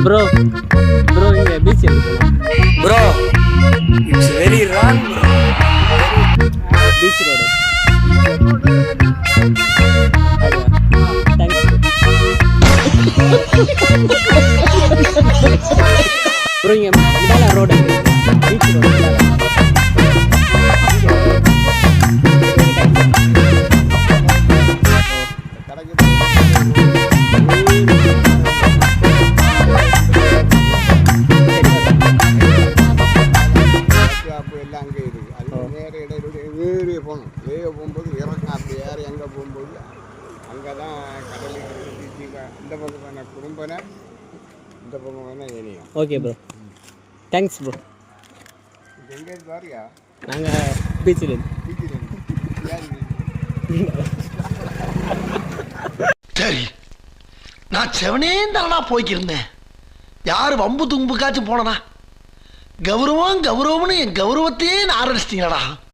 Bro bro இங்கே beach இருக்கு bro it's very wrong beach road thanks bro இங்கே மிடாலா road beach road அங்கே இருக்குது அது நேர இடையில ஏறிய போகணும் ஏறிய போகும்போது இறக்கம் அப்படி ஏறி அங்கே போகும்போது அங்கே தான் கடலுக்கு இந்த பக்கம் வேணால் குடும்பனை இந்த பக்கம் வேணால் ஏனியும். Okay bro thanks bro. எங்கேருந்து வாரியா? நாங்கள் பீச்சில் சரி நான் செவனே தானா போய்க்கிருந்தேன். யார் வம்பு தும்புக்காச்சும் போனனா கௌரவம் கௌரவம்னு என் கௌரவத்தையே ஆரம்பிச்சிட்டீங்களா?